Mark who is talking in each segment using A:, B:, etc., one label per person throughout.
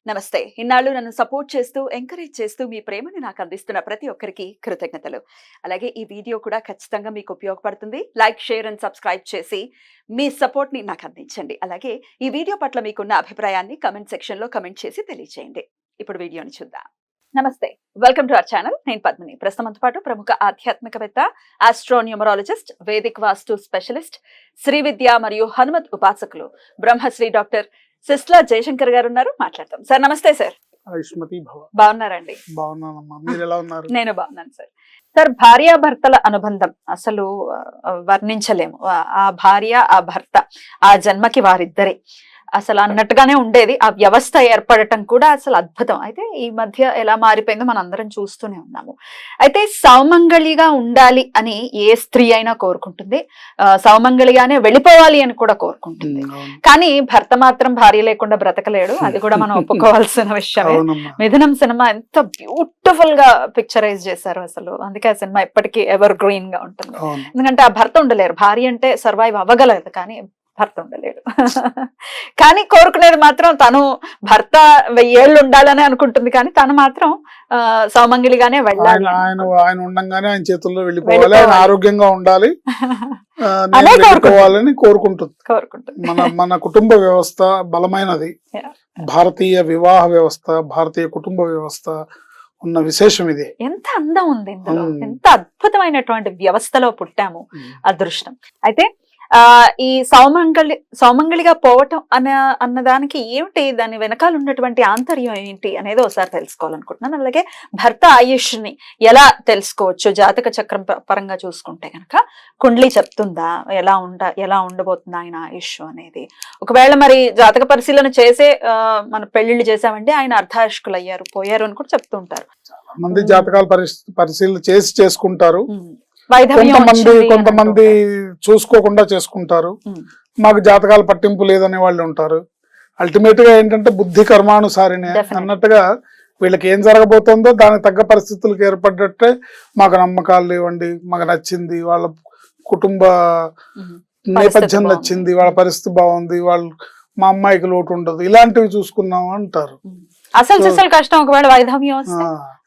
A: నమస్తే. ఇన్నాళ్ళు నన్ను సపోర్ట్ చేస్తూ, ఎంకరేజ్ చేస్తూ మీ ప్రేమని నాకు అందిస్తున్న ప్రతి ఒక్కరికి కృతజ్ఞతలు. అలాగే ఈ వీడియో కూడా ఖచ్చితంగా మీకు ఉపయోగపడుతుంది. లైక్, షేర్ అండ్ సబ్స్క్రైబ్ చేసి మీ సపోర్ట్‌ని నాకు అందించండి. అలాగే ఈ వీడియో పట్ల మీకున్న అభిప్రాయాన్ని కామెంట్ సెక్షన్‌లో కామెంట్ చేసి తెలియజేయండి. ఇప్పుడు వీడియోని చూద్దాం. నమస్తే. Welcome to our channel. నేను పద్మిని. ప్రస్తుతంతో పాటు ప్రముఖ ఆధ్యాత్మికవేత్త, ఆస్ట్రోన్యూమరాలజిస్ట్, వేదిక్ వాస్తు స్పెషలిస్ట్, శ్రీ విద్య మరియు హనుమత్ ఉపాసకులు బ్రహ్మశ్రీ డాక్టర్ సిస్లా జయశంకర్ గారు ఉన్నారు. మాట్లాడతాం. సార్ నమస్తే. సార్ బాగున్నారండి?
B: బాగున్నానమ్మా, మీరు ఎలా ఉన్నారు?
A: నేను బాగున్నాను సార్. సార్, భార్యాభర్తల అనుబంధం అసలు వర్ణించలేము. ఆ భార్య, ఆ భర్త, ఆ జన్మకి వారిద్దరే అసలు అన్నట్టుగానే ఉండేది. ఆ వ్యవస్థ ఏర్పడటం కూడా అసలు అద్భుతం. అయితే ఈ మధ్య ఎలా మారిపోయిందో మనం అందరం చూస్తూనే ఉన్నాము. అయితే సౌమంగళిగా ఉండాలి అని ఏ స్త్రీ అయినా కోరుకుంటుంది, సౌమంగళిగానే వెళ్ళిపోవాలి అని కూడా కోరుకుంటుంది. కానీ భర్త మాత్రం భార్య లేకుండా బ్రతకలేడు. అది కూడా మనం ఒప్పుకోవాల్సిన విషయమే. మిథునం సినిమా ఎంత బ్యూటిఫుల్ గా పిక్చరైజ్ చేశారు అసలు. అందుకే ఆ సినిమా ఎప్పటికీ ఎవర్ గ్రీన్ గా ఉంటుంది. ఎందుకంటే ఆ భర్త ఉండలేరు, భార్య అంటే సర్వైవ్ అవ్వగలదు కానీ భర్త ఉండలేడు. కానీ కోరుకునేది మాత్రం తను భర్త 1000 ఏళ్ళు ఉండాలని అనుకుంటుంది, కానీ తను మాత్రం సౌమంగిలిగానే వెళ్ళాలి.
B: ఆయన ఉండంగానే ఆయన చేతుల్లో వెళ్ళిపోవాలి, ఆయన ఆరోగ్యంగా ఉండాలి కోరుకోవాలని కోరుకుంటుంది. మన కుటుంబ వ్యవస్థ బలమైనది. భారతీయ వివాహ వ్యవస్థ, భారతీయ కుటుంబ వ్యవస్థ ఉన్న విశేషం ఇది.
A: ఎంత అందం ఉంది ఇందులో, ఎంత అద్భుతమైనటువంటి వ్యవస్థలో పుట్టాము. అదృష్టం. అయితే ఈ సౌమంగళిగా పోవటం అన్నదానికి ఏమిటి, దాని వెనకాల ఉన్నటువంటి ఆంతర్యం ఏంటి అనేది ఒకసారి తెలుసుకోవాలనుకుంటున్నాను. అలాగే భర్త ఆయుష్ని ఎలా తెలుసుకోవచ్చు? జాతక చక్రం పరంగా చూసుకుంటే కనుక కుండ్లీ చెప్తుందా ఎలా ఉండబోతుంది ఆయన ఆయుష్ అనేది? ఒకవేళ మరి జాతక పరిశీలన చేసే మన పెళ్లిళ్ళు చేసామంటే ఆయన అర్ధాయుష్కులు పోయారు అని కూడా చెప్తూ ఉంటారు.
B: మంది జాతకాలు పరిశీలన చేసుకుంటారు. కొంతమంది చూసుకోకుండా చేసుకుంటారు. మాకు జాతకాల పట్టింపు లేదనే వాళ్ళు ఉంటారు. అల్టిమేట్ గా ఏంటంటే బుద్ధి కర్మానుసారినే అన్నట్టుగా వీళ్ళకి ఏం జరగబోతుందో దానికి తగ్గ పరిస్థితులకు ఏర్పడ్డట్టే మాకు నమ్మకాలు లేవండి, మాకు నచ్చింది, వాళ్ళ కుటుంబ నేపథ్యం నచ్చింది, వాళ్ళ పరిస్థితి బాగుంది, వాళ్ళు మా అమ్మాయికి లోటు ఉండదు, ఇలాంటివి చూసుకున్నాం అంటారు.
A: అసలు కష్టం ఒకవేళ వైధవ్యం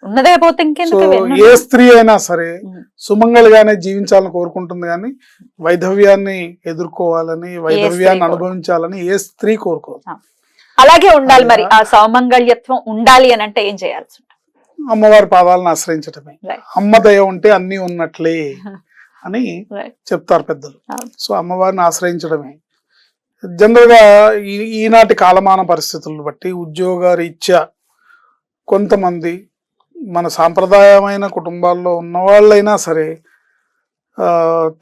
A: ఉన్నదే పోతే
B: ఏ స్త్రీ అయినా సరే సుమంగళిగానే జీవించాలని కోరుకుంటుంది, కానీ వైధవ్యాన్ని ఎదుర్కోవాలని, వైధవ్యాన్ని అనుభవించాలని ఏ స్త్రీ కోరుకోదు.
A: అలాగే ఉండాలి. మరి ఆ సౌమంగళ్యత్వం ఉండాలి అని అంటే ఏం చేయాల్సి ఉంటుంది?
B: అమ్మవారి పాదాలను ఆశ్రయించటమే. అమ్మ దయ ఉంటే అన్ని ఉన్నట్లే అని చెప్తారు పెద్దలు. సో అమ్మవారిని ఆశ్రయించడమే. జనరల్ గా ఈనాటి కాలమాన పరిస్థితులను బట్టి ఉద్యోగ రీత్యా కొంతమంది మన సాంప్రదాయమైన కుటుంబాల్లో ఉన్నవాళ్ళైనా సరే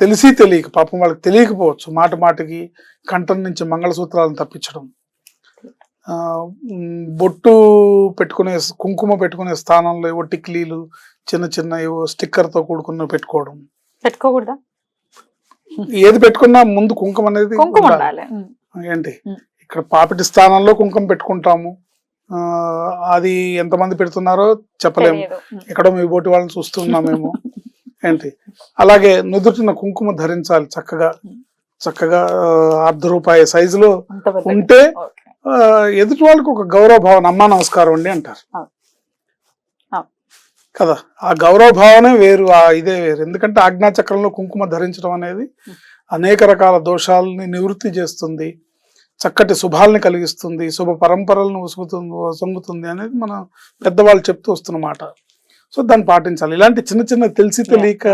B: తెలిసి తెలియక, పాపం వాళ్ళకి తెలియకపోవచ్చు, మాటికి కంఠం నుంచి మంగళసూత్రాలను తప్పించడం, బొట్టు పెట్టుకునే కుంకుమ పెట్టుకునే స్థానంలో ఏవో టిక్లీలు చిన్న ఏవో స్టిక్కర్ తో కూడుకున్న
A: పెట్టుకోకూడదా?
B: ఏది పెట్టుకున్నా ముందు కుంకుమ అనేది ఏంటి, ఇక్కడ పాపిటి స్థానంలో కుంకుమ పెట్టుకుంటాము. అది ఎంతమంది పెడుతున్నారో చెప్పలేము, ఎక్కడో మీ బోటి వాళ్ళని చూస్తున్నామేమో ఏంటి. అలాగే నుదుటిన కుంకుమ ధరించాలి, చక్కగా ₹1/2 సైజులో ఉంటే ఎదుటి వాళ్ళకి ఒక గౌరవ భావన, అమ్మా నమస్కారం అండి అంటారు కదా. ఆ గౌరవ భావనే వేరు, ఇదే వేరు. ఎందుకంటే ఆజ్ఞాచక్రంలో కుంకుమ ధరించడం అనేది అనేక రకాల దోషాలని నివృత్తి చేస్తుంది, చక్కటి శుభాలని కలిగిస్తుంది, శుభ పరంపరలను వసంగుతుంది అనేది మన పెద్దవాళ్ళు చెప్తూ వస్తున్నమాట. సో దాన్ని పాటించాలి. ఇలాంటి చిన్న తెలిసి తెలియక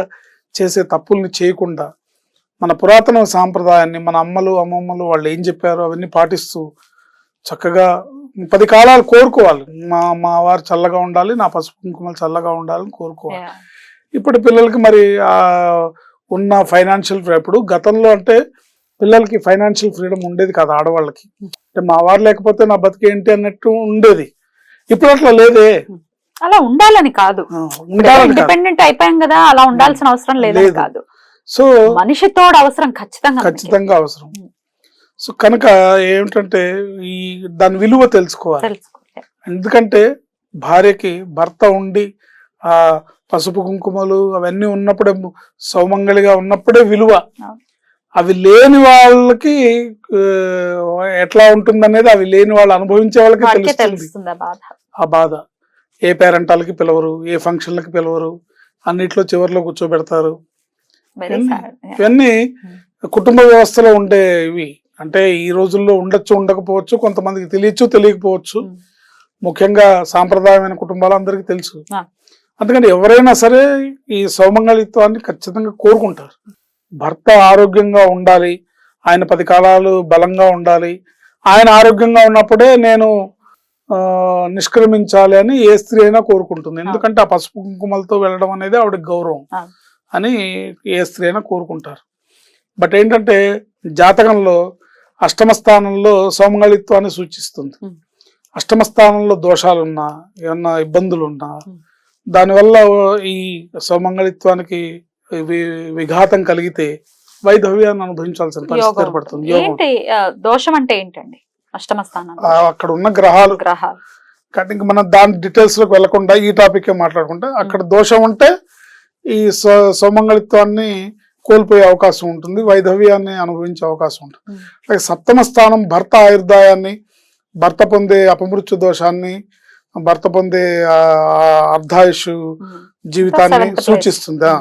B: చేసే తప్పుల్ని చేయకుండా మన పురాతన సాంప్రదాయాన్ని, మన అమ్మలు అమ్మమ్మలు వాళ్ళు ఏం చెప్పారో అవన్నీ పాటిస్తూ చక్కగా 10 కాలాలు కోరుకోవాలి. మా వారు చల్లగా ఉండాలి, నా పసుపు కుంకుమలు చల్లగా ఉండాలని కోరుకోవాలి. ఇప్పుడు పిల్లలకి మరి ఉన్న ఫైనాన్షియల్ ఇప్పుడు గతంలో అంటే పిల్లలకి ఫైనాన్షియల్ ఫ్రీడమ్ ఉండేది కాదు ఆడవాళ్ళకి. అంటే మా వారు లేకపోతే నా బతికేంటి అన్నట్టు ఉండేది. ఇప్పుడు అట్లా లేదే.
A: అలా ఉండాలని కాదు, ఇండిపెండెంట్ అయిపోయాం కదా, అలా ఉండాల్సిన అవసరం లేదు కాదు.
B: సో
A: మనిషితో అవసరం ఖచ్చితంగా
B: అవసరం. సో కనుక ఏమిటంటే దాని విలువ తెలుసుకోవాలి. ఎందుకంటే భార్యకి భర్త ఉండి ఆ పసుపు కుంకుమలు అవన్నీ ఉన్నప్పుడే, సౌమంగళిగా ఉన్నప్పుడే విలువ. అవి లేని వాళ్ళకి ఎట్లా ఉంటుందనేది అవి లేని వాళ్ళు అనుభవించే వాళ్ళకి
A: వాడికే
B: తెలుస్తుంది
A: తెలుస్తుంది ఆ బాధ.
B: ఆ బాధ. ఏ పేరెంటాలకి పిలవరు, ఏ ఫంక్షన్లకి పిలవరు, అన్నిట్లో చివరిలో కూర్చోబెడతారు.
A: Very sad.
B: ఇవన్నీ కుటుంబ వ్యవస్థలో ఉండే ఇవి. అంటే ఈ రోజుల్లో ఉండొచ్చు, ఉండకపోవచ్చు, కొంతమందికి తెలియచ్చు, తెలియకపోవచ్చు. ముఖ్యంగా సాంప్రదాయమైన కుటుంబాలు అందరికీ తెలుసు. అందుకని ఎవరైనా సరే ఈ సౌమంగళిత్వాన్ని ఖచ్చితంగా కోరుకుంటారు. భర్త ఆరోగ్యంగా ఉండాలి, ఆయన 10 కాలాలు బలంగా ఉండాలి, ఆయన ఆరోగ్యంగా ఉన్నప్పుడే నేను నిష్క్రమించాలి అని ఏ స్త్రీ అయినా కోరుకుంటుంది. ఎందుకంటే ఆ పసుపు కుంకుమలతో వెళ్ళడం అనేది ఆవిడకి గౌరవం అని ఏ స్త్రీ అయినా కోరుకుంటారు. బట్ ఏంటంటే జాతకంలో అష్టమ స్థానంలో సౌమంగళిత్వాన్ని సూచిస్తుంది. అష్టమ స్థానంలో దోషాలున్నా, ఏమన్నా ఇబ్బందులున్నా, దానివల్ల ఈ సౌమంగళిత్వానికి విఘాతం కలిగితే వైధవ్యాన్ని అనుభవించాల్సిన పరిస్థితి ఏర్పడుతుంది.
A: ఏంటి దోషం అంటే ఏంటండి? అష్టమ స్థానం
B: అక్కడ ఉన్న గ్రహాలు కాబట్టి ఇంకా మనం దాని డీటెయిల్స్ లోకి వెళ్లకుండా ఈ టాపిక్ మాట్లాడుకుంటే, అక్కడ దోషం ఉంటే ఈ సౌమంగళిత్వాన్ని కోల్పోయే అవకాశం ఉంటుంది, వైధవ్యాన్ని అనుభవించే అవకాశం ఉంటుంది. అలాగే సప్తమ స్థానం భర్త ఆయుర్దాయాన్ని, భర్త పొందే అపమృత్యు దోషాన్ని, భర్త పొందే అర్ధాయుష్ జీవితాన్ని సూచిస్తుంది.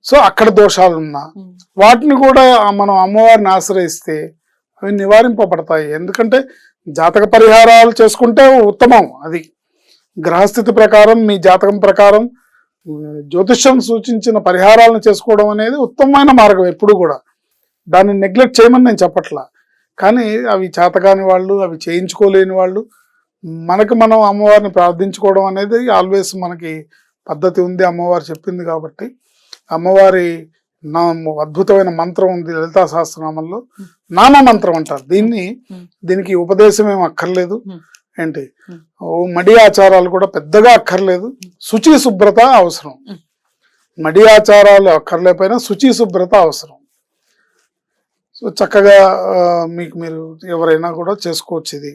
B: సో అక్కడ దోషాలు ఉన్నా వాటిని కూడా మనం అమ్మవారిని ఆశ్రయిస్తే అవి నివారింపబడతాయి. ఎందుకంటే జాతక పరిహారాలు చేసుకుంటే ఉత్తమం. అది గ్రహస్థితి ప్రకారం, మీ జాతకం ప్రకారం జ్యోతిష్యం సూచించిన పరిహారాలను చేసుకోవడం అనేది ఉత్తమమైన మార్గం. ఎప్పుడు కూడా దాన్ని నెగ్లెక్ట్ చేయమని నేను చెప్పట్లా, కానీ అవి చేతకాని వాళ్ళు, అవి చేయించుకోలేని వాళ్ళు, మనకి మనం అమ్మవారిని ప్రార్థించుకోవడం అనేది ఆల్వేస్ మనకి పద్ధతి ఉంది, అమ్మవారు చెప్పింది. కాబట్టి అమ్మవారి అద్భుతమైన మంత్రం ఉంది లలితా సహస్రనామంలో, నామ మంత్రం అంటారు దీనికి ఉపదేశం ఏం అక్కర్లేదు. ఏంటి మడి ఆచారాలు కూడా పెద్దగా అక్కర్లేదు, శుచి శుభ్రత అవసరం. మడి ఆచారాలు అక్కర్లేకపోయినా శుచి శుభ్రత అవసరం. సో చక్కగా మీరు ఎవరైనా కూడా చేసుకోవచ్చు. ఇది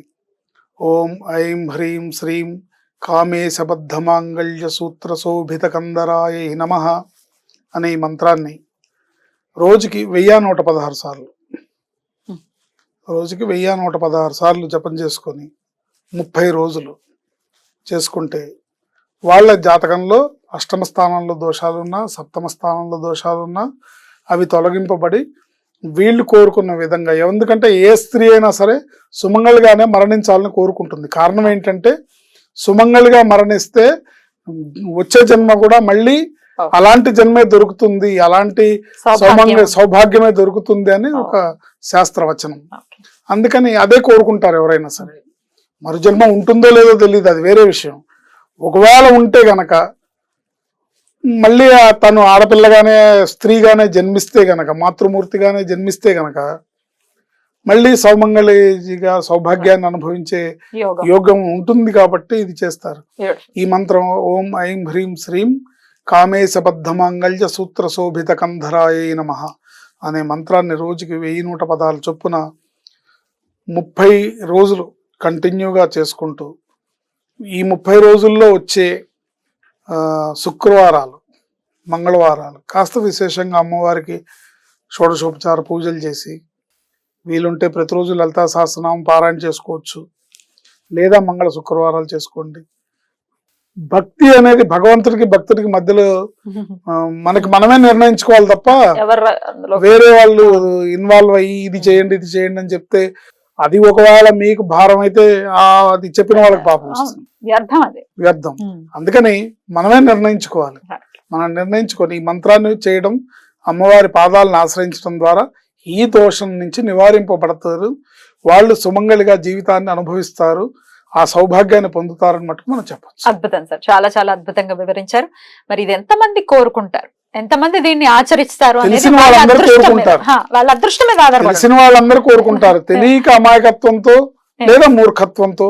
B: ఓం ఐం హ్రీం శ్రీం కామేశబద్ధమాంగళ్య సూత్ర శోభిత కందరాయ నమః అనే ఈ మంత్రాన్ని రోజుకి 1116 సార్లు, రోజుకి 1116 సార్లు జపం చేసుకొని 30 రోజులు చేసుకుంటే వాళ్ళ జాతకంలో అష్టమ స్థానంలో దోషాలున్నా, సప్తమ స్థానంలో దోషాలున్నా అవి తొలగింపబడి వీళ్ళు కోరుకున్న విధంగా, ఎందుకంటే ఏ స్త్రీ అయినా సరే సుమంగళిగానే మరణించాలని కోరుకుంటుంది. కారణం ఏంటంటే సుమంగళిగా మరణిస్తే వచ్చే జన్మ కూడా మళ్ళీ అలాంటి జన్మే దొరుకుతుంది, అలాంటి సౌభాగ్యమే దొరుకుతుంది అని ఒక శాస్త్రవచనం. అందుకని అదే కోరుకుంటారు ఎవరైనా సరే. మరు జన్మ ఉంటుందో లేదో తెలియదు, అది వేరే విషయం. ఒకవేళ ఉంటే గనక మళ్ళీ తను ఆడపిల్లగానే స్త్రీగానే జన్మిస్తే గనక, మాతృమూర్తిగానే జన్మిస్తే గనక మళ్ళీ సౌమంగళిగా సౌభాగ్యాన్ని అనుభవించే యోగం ఉంటుంది. కాబట్టి ఇది చేస్తారు. ఈ మంత్రం ఓం ఐం హ్రీం శ్రీం కామేశబద్ధమాంగళ్య సూత్ర శోభిత కంధరాయ నమః అనే మంత్రాన్ని రోజుకి 1116 చొప్పున 30 రోజులు కంటిన్యూగా చేసుకుంటూ, ఈ 30 రోజుల్లో వచ్చే శుక్రవారాలు, మంగళవారాలు కాస్త విశేషంగా అమ్మవారికి షోడశోపచార పూజలు చేసి, వీలుంటే ప్రతిరోజు లలితా సహస్రనామం పారాయణ చేసుకోవచ్చు, లేదా మంగళ శుక్రవారాలు చేసుకోండి. భక్తి అనేది భగవంతుడికి భక్తుడికి మధ్యలో మనకి మనమే నిర్ణయించుకోవాలి తప్ప వేరే వాళ్ళు ఇన్వాల్వ్ అయ్యి ఇది చేయండి ఇది చేయండి అని చెప్తే అది ఒకవేళ మీకు భారం అయితే అది చెప్పిన వాళ్ళకి పాపం వస్తుంది, వ్యర్థం. అందుకని మనమే నిర్ణయించుకోవాలి. మనం నిర్ణయించుకొని ఈ మంత్రాన్ని చేయడం, అమ్మవారి పాదాలను ఆశ్రయించడం ద్వారా ఈ దోషం నుంచి నివారింపబడతారు. వాళ్ళు సుమంగళిగా జీవితాన్ని అనుభవిస్తారు, ఆ సౌభాగ్యాన్ని పొందుతారని మటుకు మనం చెప్పచ్చు.
A: అద్భుతం సార్, చాలా చాలా అద్భుతంగా వివరించారు. మరి ఇది ఎంతమంది కోరుకుంటారు, ఎంతమంది దీన్ని ఆచరిస్తారు?
B: తెలిసిన వాళ్ళందరూ కోరుకుంటారు,
A: వాళ్ళ అదృష్టం మీద ఆధారపడి
B: తెలిసిన వాళ్ళందరూ కోరుకుంటారు. తెలియక అమాయకత్వంతో లేదా మూర్ఖత్వంతో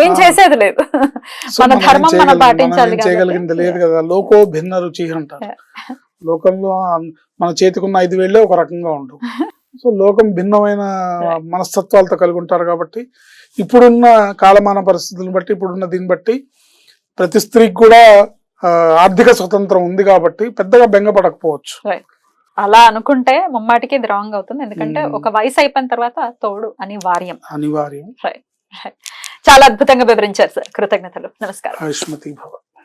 A: ఏం చేసేది లేదు. మన ధర్మం మనం పాటించాలి,
B: చేయగలిగింది లేదు కదా. లోకో భిన్న రుచి అంటారు. లోకంలో మన చేతికున్న 5 వేళ్ళే ఒక రకంగా ఉండవు. సో లోకం భిన్నమైన మనస్తత్వాలతో కలిగి ఉంటారు. కాబట్టి ఇప్పుడున్న కాలమాన పరిస్థితులను బట్టి, ఇప్పుడున్న దీన్ని బట్టి ప్రతి స్త్రీకి కూడా ఆర్థిక స్వతంత్రం ఉంది కాబట్టి పెద్దగా బెంగపడకపోవచ్చు.
A: అలా అనుకుంటే ముమ్మాటికి ఇది రాంగ్ అవుతుంది. ఎందుకంటే
B: మ్మ్.
A: ఒక వయసు అయిపోయిన తర్వాత తోడు అనివార్యం.
B: అనివార్యం.
A: చాలా అద్భుతంగా వివరించారు సార్. కృతజ్ఞతలు. నమస్కారం.
B: ఆయుష్మతి భవ.